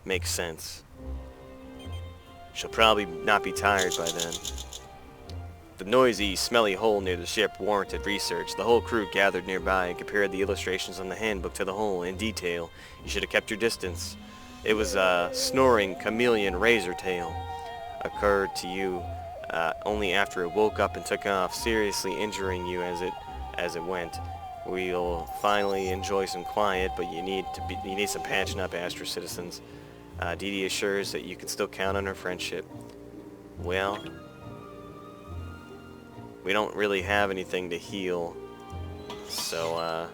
Makes sense. She'll probably not be tired by then. The noisy, smelly hole near the ship warranted research. The whole crew gathered nearby and compared the illustrations on the handbook to the hole in detail. You should have kept your distance. It was a snoring chameleon razor tail. Occurred to you only after it woke up and took off, seriously injuring you as it went. We'll finally enjoy some quiet, but you need some patching up, Astra citizens. Dee Dee assures that you can still count on her friendship. Well, we don't really have anything to heal, so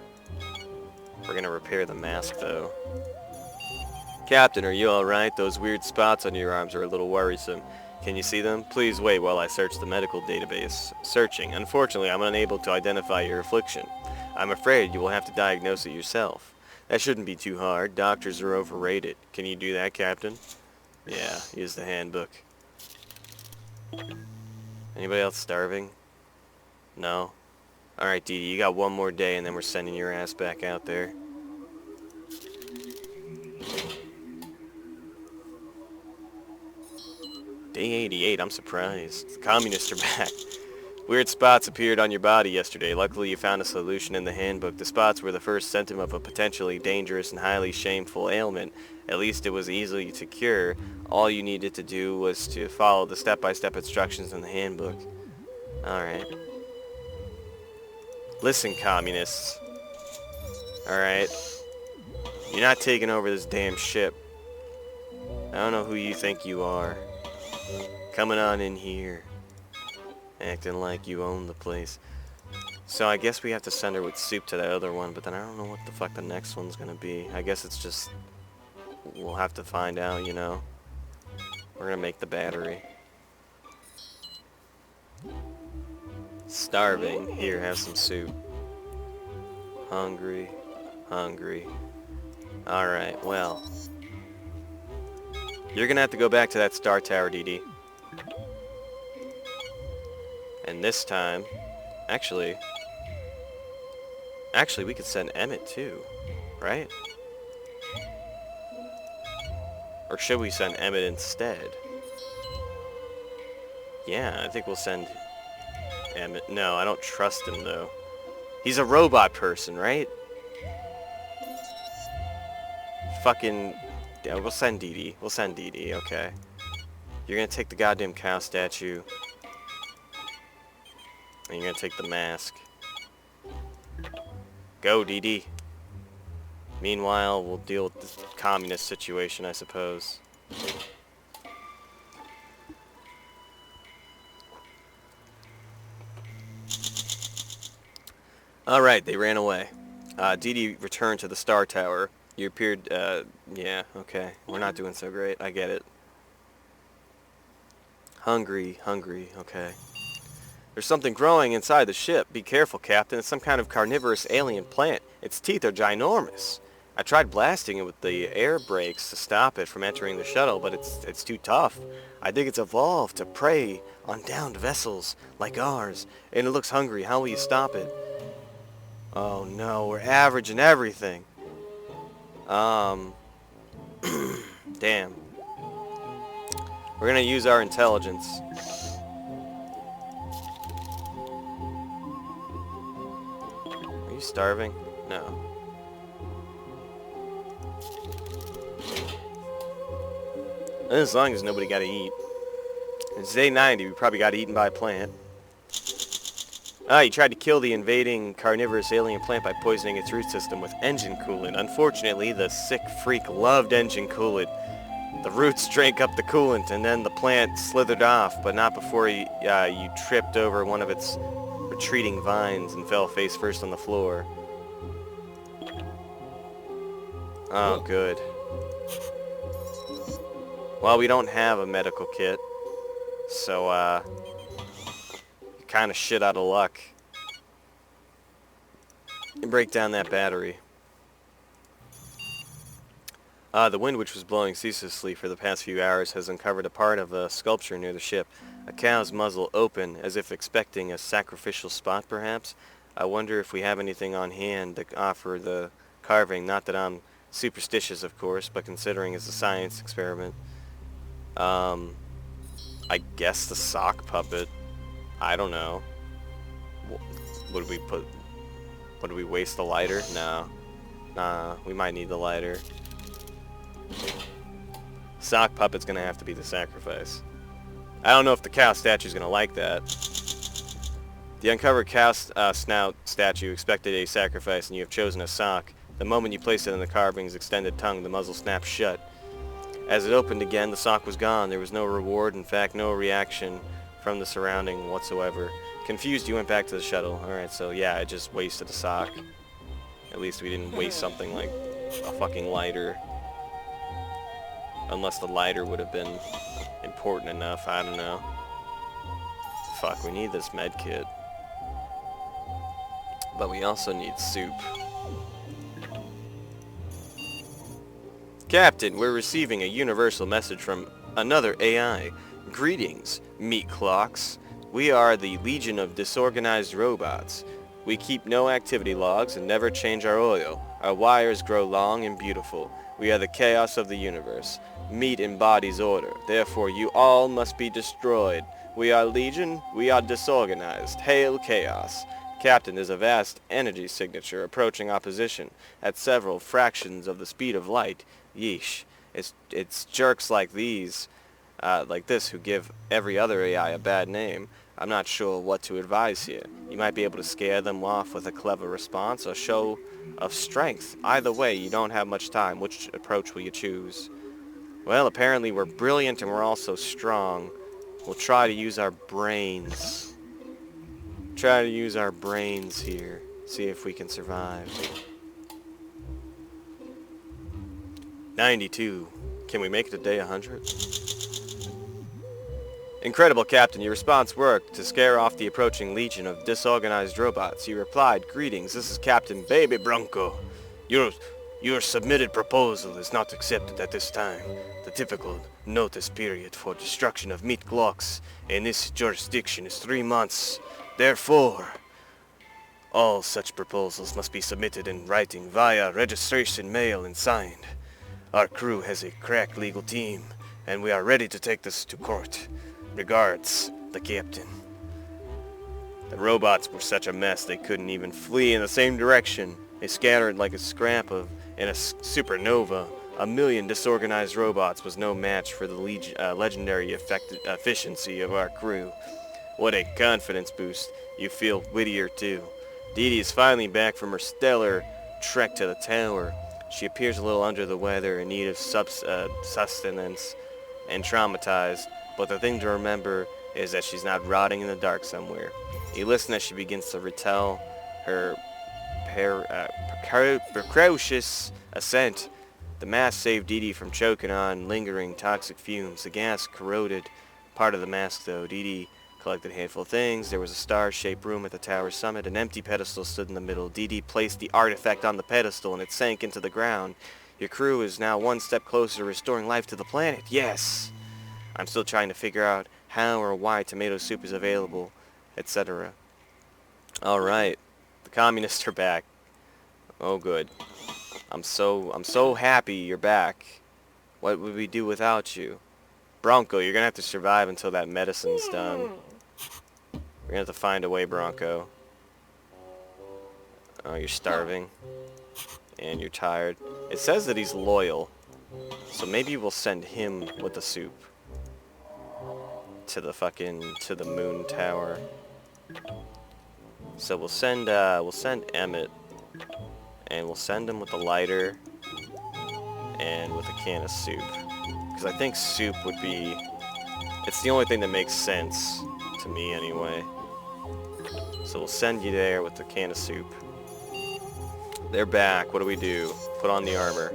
we're gonna repair the mask though. Captain, are you alright? Those weird spots on your arms are a little worrisome. Can you see them? Please wait while I search the medical database. Searching. Unfortunately, I'm unable to identify your affliction. I'm afraid you will have to diagnose it yourself. That shouldn't be too hard. Doctors are overrated. Can you do that, Captain? Yeah, use the handbook. Anybody else starving? No? Alright, Dee Dee, you got one more day and then we're sending your ass back out there. Day 88, I'm surprised. The communists are back. Weird spots appeared on your body yesterday. Luckily you found a solution in the handbook. The spots were the first symptom of a potentially dangerous and highly shameful ailment. At least it was easy to cure. All you needed to do was to follow the step-by-step instructions in the handbook. Alright. Listen, communists. Alright. You're not taking over this damn ship. I don't know who you think you are. Coming on in here. Acting like you own the place. So I guess we have to send her with soup to that other one, but then I don't know what the fuck the next one's gonna be. I guess it's just... we'll have to find out, you know. We're gonna make the battery. Starving. Here, have some soup. Hungry. Hungry. Alright, well. You're gonna have to go back to that star tower, Dee Dee. And this time... Actually, we could send Emmett too, right? Or should we send Emmett instead? Yeah, I think we'll send Emmett. No, I don't trust him though. He's a robot person, right? Fucking... yeah, we'll send Dee Dee. We'll send Dee Dee, okay. You're gonna take the goddamn cow statue. And you're gonna take the mask. Go, Dee Dee. Meanwhile, we'll deal with this communist situation, I suppose. Alright, they ran away. Dee Dee returned to the Star Tower. You appeared, yeah, okay. We're not doing so great, I get it. Hungry, okay. There's something growing inside the ship. Be careful, Captain. It's some kind of carnivorous alien plant. Its teeth are ginormous. I tried blasting it with the air brakes to stop it from entering the shuttle, but it's too tough. I think it's evolved to prey on downed vessels like ours, and it looks hungry. How will you stop it? Oh no, we're averaging everything. Damn. We're gonna use our intelligence. Are you starving? No. As long as nobody got to eat. It's day 90. We probably got eaten by a plant. Ah, you tried to kill the invading carnivorous alien plant by poisoning its root system with engine coolant. Unfortunately, the sick freak loved engine coolant. The roots drank up the coolant, and then the plant slithered off, but not before you tripped over one of its retreating vines and fell face first on the floor. Oh, good. Well, we don't have a medical kit, so, kind of shit out of luck. You break down that battery. The wind, which was blowing ceaselessly for the past few hours, has uncovered a part of a sculpture near the ship. A cow's muzzle open, as if expecting a sacrificial spot, perhaps. I wonder if we have anything on hand to offer the carving. Not that I'm Superstitious, of course, but considering it's a science experiment. I guess the sock puppet. I don't know. Would we put... Would we waste the lighter? No. Nah, we might need the lighter. Sock puppet's gonna have to be the sacrifice. I don't know if the cow statue's gonna like that. The uncovered cow snout statue expected a sacrifice, and you have chosen a sock. The moment you place it in the carving's extended tongue, the muzzle snapped shut. As it opened again, the sock was gone. There was no reward, in fact, no reaction from the surrounding whatsoever. Confused, you went back to the shuttle. Alright, so yeah, I just wasted a sock. At least we didn't waste something like a fucking lighter. Unless the lighter would have been important enough, I don't know. Fuck, we need this med kit. But we also need soup. Captain, we're receiving a universal message from another AI. Greetings, meat clocks. We are the Legion of Disorganized Robots. We keep no activity logs and never change our oil. Our wires grow long and beautiful. We are the chaos of the universe. Meat embodies order. Therefore, you all must be destroyed. We are Legion. We are disorganized. Hail chaos. Captain, there's a vast energy signature approaching opposition at several fractions of the speed of light. Yeesh. It's jerks like these, like this, who give every other AI a bad name. I'm not sure what to advise here. You might be able to scare them off with a clever response or show of strength. Either way, you don't have much time. Which approach will you choose? Well, apparently we're brilliant and we're also strong. We'll try to use our brains. Try to use our brains here. See if we can survive. 92. Can we make it to day 100? Incredible, Captain. Your response worked to scare off the approaching legion of disorganized robots. You replied, "Greetings, this is Captain Baby Bronco. Your submitted proposal is not accepted at this time. The typical notice period for destruction of meat clocks in this jurisdiction is 3 months. Therefore, all such proposals must be submitted in writing via registration mail and signed. Our crew has a crack legal team, and we are ready to take this to court. Regards, the captain." The robots were such a mess they couldn't even flee in the same direction. They scattered like a scrap in a supernova. 1,000,000 disorganized robots was no match for the legendary efficiency of our crew. What a confidence boost. You feel wittier too. Dee Dee is finally back from her stellar trek to the tower. She appears a little under the weather, in need of sustenance, and traumatized, but the thing to remember is that she's not rotting in the dark somewhere. You listen as she begins to retell her precocious ascent. The mask saved Dee Dee from choking on lingering toxic fumes. The gas corroded part of the mask, though. Dee Dee collected a handful of things. There was a star-shaped room at the tower summit. An empty pedestal stood in the middle. Dee Dee placed the artifact on the pedestal, and it sank into the ground. Your crew is now one step closer to restoring life to the planet. Yes! I'm still trying to figure out how or why tomato soup is available, etc. Alright. The communists are back. Oh, good. I'm so happy you're back. What would we do without you? Bronco, you're gonna have to survive until that medicine's done. We're gonna have to find a way, Bronco. Oh, you're starving. And you're tired. It says that he's loyal. So maybe we'll send him with the soup. To the moon tower. So we'll send Emmett. And we'll send him with a lighter. And with a can of soup. Because I think soup would be... It's the only thing that makes sense. To me, anyway. So we'll send you there with the can of soup. They're back. What do we do? Put on the armor.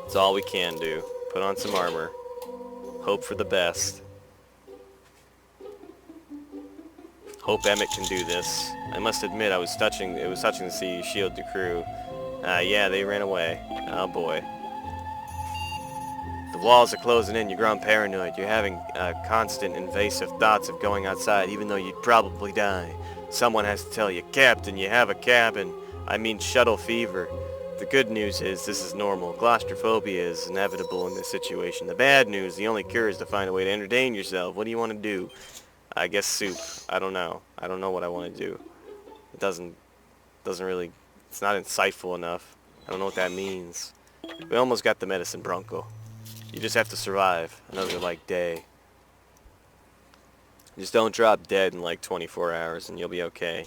It's all we can do. Put on some armor. Hope for the best. Hope Emmett can do this. I must admit, it was touching to see shield the crew. Yeah, they ran away. Oh boy. The walls are closing in. You're growing paranoid. You're having constant invasive thoughts of going outside, even though you'd probably die. Someone has to tell you, "Captain, you have a cabin. I mean shuttle fever. the good news is this is normal. Claustrophobia is inevitable in this situation. The bad news, the only cure is to find a way to entertain yourself. What do you want to do? I guess soup. I don't know. I don't know what I want to do. It doesn't really, it's not insightful enough. I don't know what that means. We almost got the medicine, Bronco. You just have to survive another, like, day. Just don't drop dead in, like, 24 hours and you'll be okay.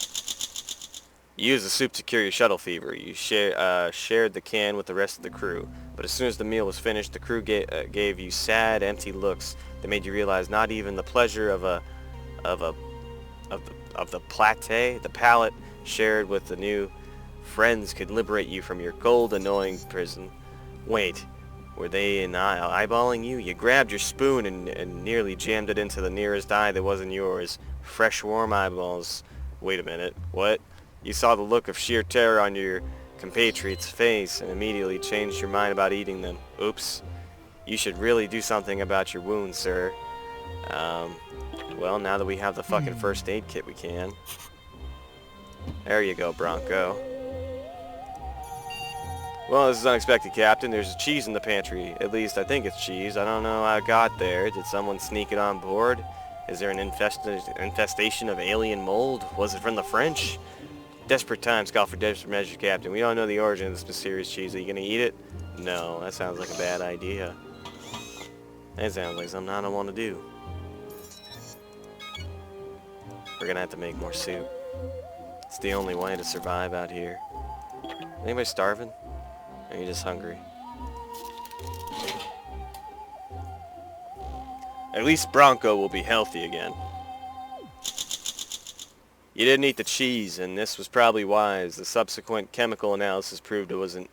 You used the soup to cure your shuttle fever. You shared the can with the rest of the crew. But as soon as the meal was finished, the crew gave you sad, empty looks that made you realize not even the pleasure of the palate shared with the new friends could liberate you from your cold, annoying prison. Wait, were they eyeballing you? You grabbed your spoon and nearly jammed it into the nearest eye that wasn't yours. Fresh, warm eyeballs. Wait a minute, what? You saw the look of sheer terror on your compatriot's face and immediately changed your mind about eating them. Oops. You should really do something about your wounds, sir. Well, now that we have the fucking first aid kit, we can. There you go, Bronco. Well, this is unexpected, Captain. There's cheese in the pantry. At least, I think it's cheese. I don't know how it got there. Did someone sneak it on board? Is there an infestation of alien mold? Was it from the French? Desperate times call for desperate measures, Captain. We don't know the origin of this mysterious cheese. Are you gonna eat it? No, that sounds like a bad idea. That sounds like something I don't want to do. We're gonna have to make more soup. It's the only way to survive out here. Anybody starving? Or are you just hungry? At least Bronco will be healthy again. You didn't eat the cheese, and this was probably wise. The subsequent chemical analysis proved it was an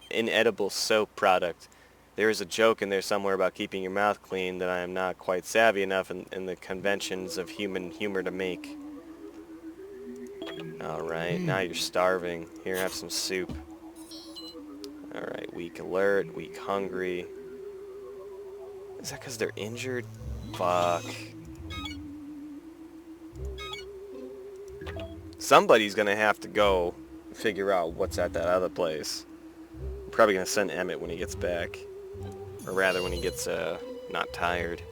inedible soap product. There is a joke in there somewhere about keeping your mouth clean that I am not quite savvy enough in the conventions of human humor to make. Alright, now you're starving. Here, have some soup. Alright, weak alert, weak hungry. Is that because they're injured? Fuck. Somebody's gonna have to go figure out what's at that other place. I'm probably gonna send Emmett when he gets back. Or rather, when he gets, not tired.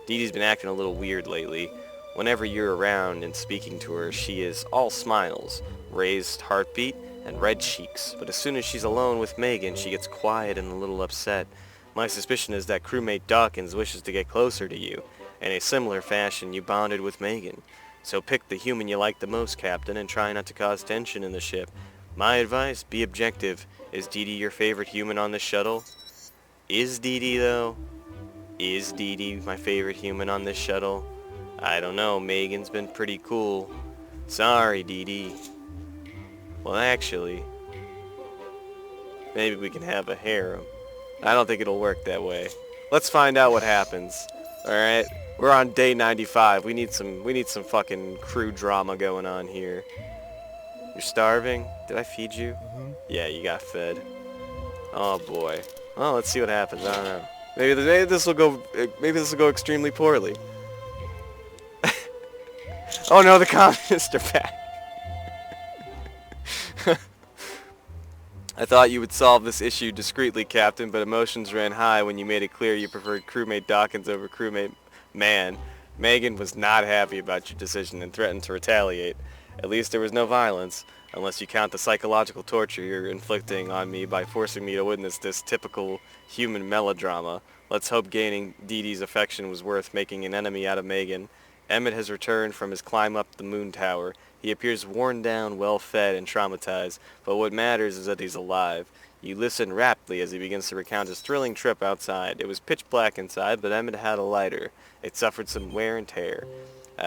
Dee Dee's been acting a little weird lately. Whenever you're around and speaking to her, she is all smiles, raised heartbeat, and red cheeks. But as soon as she's alone with Megan, she gets quiet and a little upset. My suspicion is that crewmate Dawkins wishes to get closer to you. In a similar fashion, you bonded with Megan. So pick the human you like the most, Captain, and try not to cause tension in the ship. My advice, be objective. Is Dee Dee your favorite human on this shuttle? Is Dee Dee, though? Is Dee Dee my favorite human on this shuttle? I don't know. Megan's been pretty cool. Sorry, Dee Dee. Well, actually, maybe we can have a harem. I don't think it'll work that way. Let's find out what happens. Alright? We're on day 95. We need some fucking crew drama going on here. You're starving? Did I feed you? Mm-hmm. Yeah, you got fed. Oh boy. Well, let's see what happens. I don't know. Maybe this will go extremely poorly. Oh no, the communists are back. I thought you would solve this issue discreetly, Captain, but emotions ran high when you made it clear you preferred crewmate Dawkins over crewmate Mann. Megan was not happy about your decision and threatened to retaliate. At least there was no violence, unless you count the psychological torture you're inflicting on me by forcing me to witness this typical human melodrama. Let's hope gaining Dee Dee's affection was worth making an enemy out of Megan. Emmett has returned from his climb up the moon tower. He appears worn down, well-fed, and traumatized, but what matters is that he's alive. You listen raptly as he begins to recount his thrilling trip outside. It was pitch black inside, but Emmett had a lighter. It suffered some wear and tear.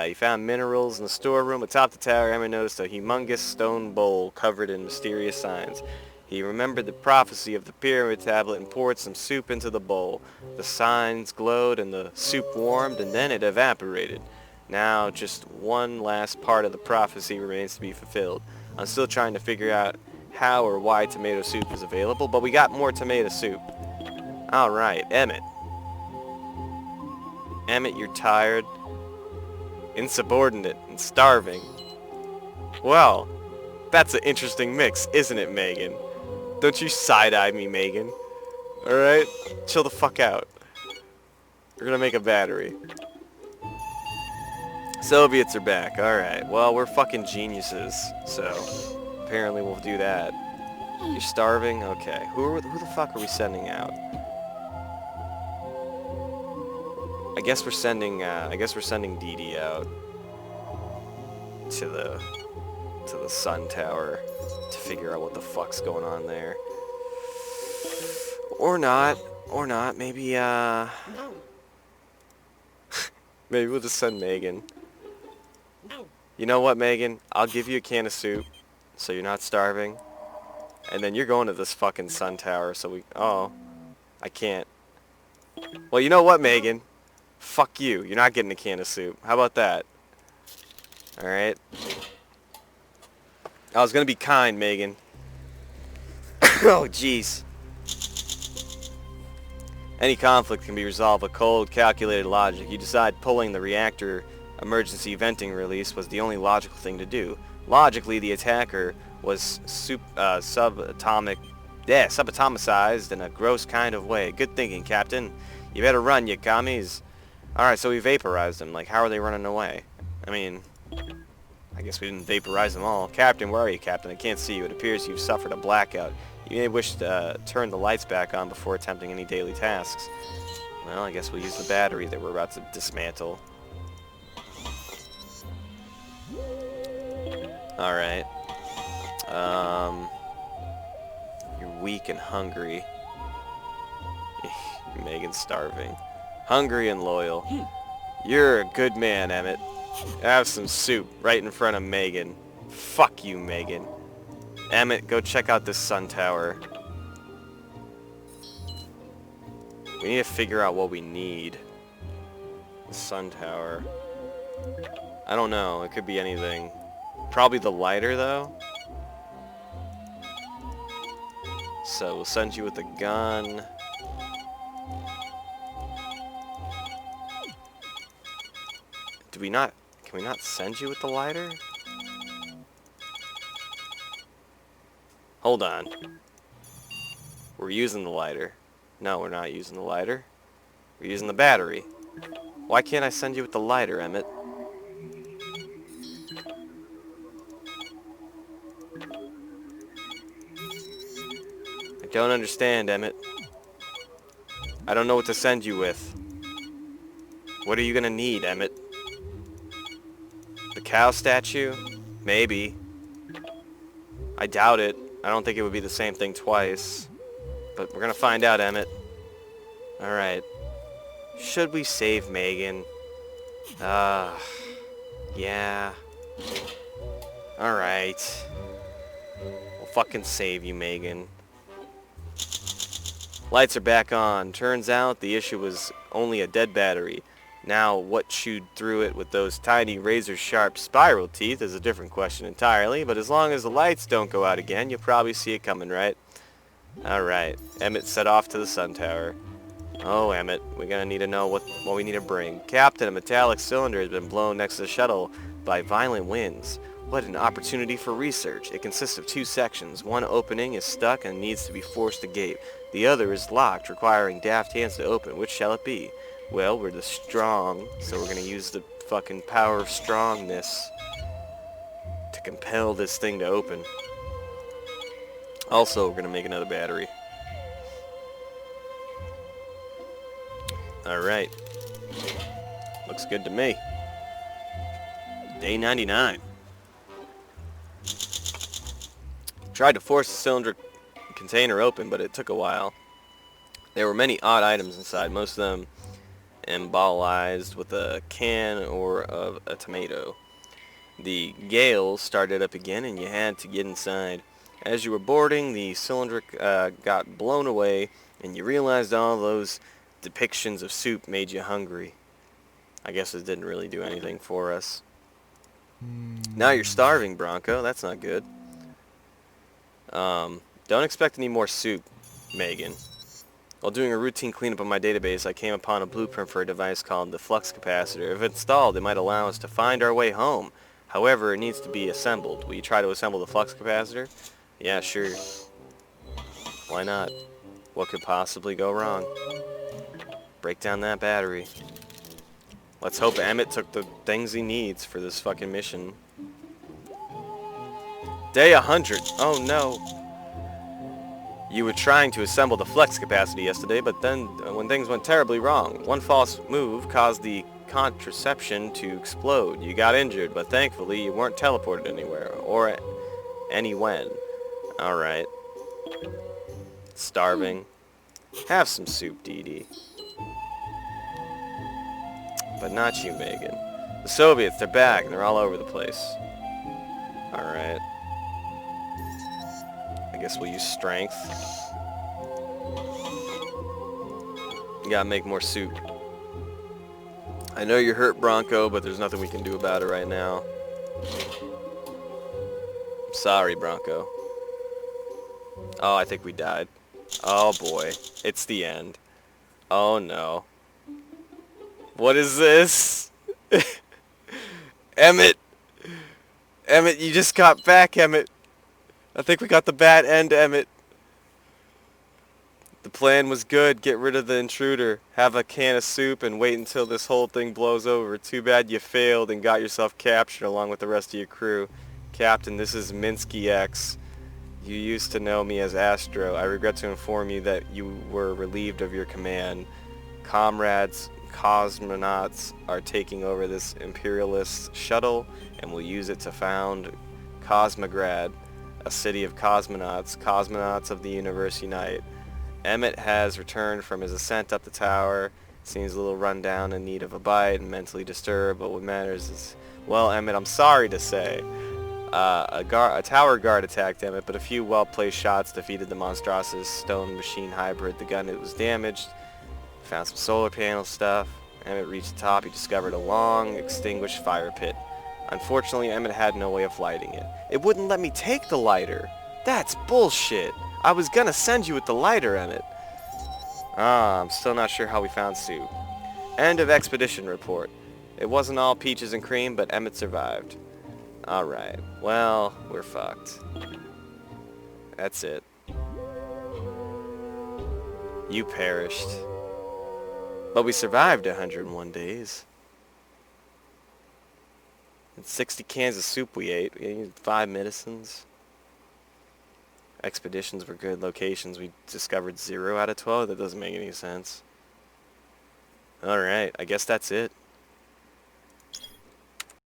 He found minerals in the storeroom. Atop the tower, Emmett noticed a humongous stone bowl covered in mysterious signs. He remembered the prophecy of the pyramid tablet and poured some soup into the bowl. The signs glowed and the soup warmed, and then it evaporated. Now, just one last part of the prophecy remains to be fulfilled. I'm still trying to figure out how or why tomato soup is available, but we got more tomato soup. Alright, Emmett. Emmett, you're tired, insubordinate, and starving. Well, that's an interesting mix, isn't it, Megan? Don't you side-eye me, Megan. Alright? Chill the fuck out. We're gonna make a battery. Soviets are back. Alright. Well, we're fucking geniuses. So, apparently we'll do that. You're starving? Okay. Who the fuck are we sending out? I guess we're sending Dee Dee out to the sun tower to figure out what the fuck's going on there. Or not. Maybe maybe we'll just send Megan. You know what, Megan? I'll give you a can of soup so you're not starving. And then you're going to this fucking sun tower so we... Oh. I can't. Well, you know what, Megan? Fuck you. You're not getting a can of soup. How about that? Alright. I was gonna be kind, Megan. Oh, jeez. Any conflict can be resolved with cold, calculated logic. You decide pulling the reactor emergency venting release was the only logical thing to do. Logically, the attacker was subatomicized in a gross kind of way. Good thinking, Captain. You better run, you commies. Alright, so we vaporized them. Like, how are they running away? I mean, I guess we didn't vaporize them all. Captain, where are you, Captain? I can't see you. It appears you've suffered a blackout. You may wish to turn the lights back on before attempting any daily tasks. Well, I guess we'll use the battery that we're about to dismantle. Alright. You're weak and hungry. Megan's starving. Hungry and loyal. You're a good man, Emmett. Have some soup right in front of Megan. Fuck you, Megan. Emmett, go check out this sun tower. We need to figure out what we need. The sun tower. I don't know. It could be anything. Probably the lighter, though. So we'll send you with a gun. Can we not send you with the lighter? Hold on. We're using the lighter. No, we're not using the lighter. We're using the battery. Why can't I send you with the lighter, Emmett? I don't understand, Emmett. I don't know what to send you with. What are you gonna need, Emmett? The cow statue? Maybe. I doubt it. I don't think it would be the same thing twice. But we're gonna find out, Emmett. Alright. Should we save Megan? Yeah. Alright. We'll fucking save you, Megan. Lights are back on. Turns out the issue was only a dead battery. Now, what chewed through it with those tiny razor-sharp spiral teeth is a different question entirely, but as long as the lights don't go out again, you'll probably see it coming, right? Alright. Emmett set off to the sun tower. Oh, Emmett, we're gonna need to know what we need to bring. Captain, a metallic cylinder has been blown next to the shuttle by violent winds. What an opportunity for research. It consists of two sections. One opening is stuck and needs to be forced to gape. The other is locked, requiring daft hands to open. Which shall it be? Well, we're the strong, so we're gonna use the fucking power of strongness to compel this thing to open. Also, we're gonna make another battery. Alright. Looks good to me. Day 99. Tried to force the cylinder container open, but it took a while. There were many odd items inside, most of them embottleized with a can or of a tomato. The gale started up again and you had to get inside. As you were boarding, the cylinder got blown away and you realized all those depictions of soup made you hungry. I guess it didn't really do anything for us. Now you're starving, Bronco. That's not good. Don't expect any more soup, Megan. While doing a routine cleanup on my database, I came upon a blueprint for a device called the flux capacitor. If installed, it might allow us to find our way home. However, it needs to be assembled. Will you try to assemble the flux capacitor? Yeah, sure. Why not? What could possibly go wrong? Break down that battery. Let's hope Emmett took the things he needs for this fucking mission. Day 100. Oh no. You were trying to assemble the flex capacity yesterday, but then when things went terribly wrong, one false move caused the contraception to explode. You got injured, but thankfully you weren't teleported anywhere, or any when. Alright. Starving. Have some soup, Dee Dee. But not you, Megan. The Soviets, they're back, and they're all over the place. Alright. I guess we'll use strength. You gotta make more soup. I know you're hurt, Bronco, but there's nothing we can do about it right now. I'm sorry, Bronco. Oh, I think we died. Oh boy. It's the end. Oh no. What is this? Emmett! Emmett, you just got back, Emmett. I think we got the bad end, Emmett. The plan was good. Get rid of the intruder. Have a can of soup and wait until this whole thing blows over. Too bad you failed and got yourself captured along with the rest of your crew. Captain, this is Minsky X. You used to know me as Astro. I regret to inform you that you were relieved of your command. Comrades, cosmonauts are taking over this imperialist shuttle and will use it to found Cosmograd, a city of cosmonauts. Cosmonauts of the universe unite. Emmett has returned from his ascent up the tower. Seems a little run down, in need of a bite, and mentally disturbed, but what matters is... Well, Emmett, I'm sorry to say. A tower guard attacked Emmett, but a few well-placed shots defeated the monstrous stone machine hybrid. The gun, it was damaged. Found some solar panel stuff. Emmett reached the top. He discovered a long, extinguished fire pit. Unfortunately, Emmett had no way of lighting it. It wouldn't let me take the lighter. That's bullshit. I was gonna send you with the lighter, Emmett. I'm still not sure how we found Sue. End of expedition report. It wasn't all peaches and cream, but Emmett survived. Alright, well, we're fucked. That's it. You perished. But we survived 101 days. And 60 cans of soup we ate. We ate 5 medicines. Expeditions were good. Locations, we discovered 0 out of 12. That doesn't make any sense. Alright, I guess that's it.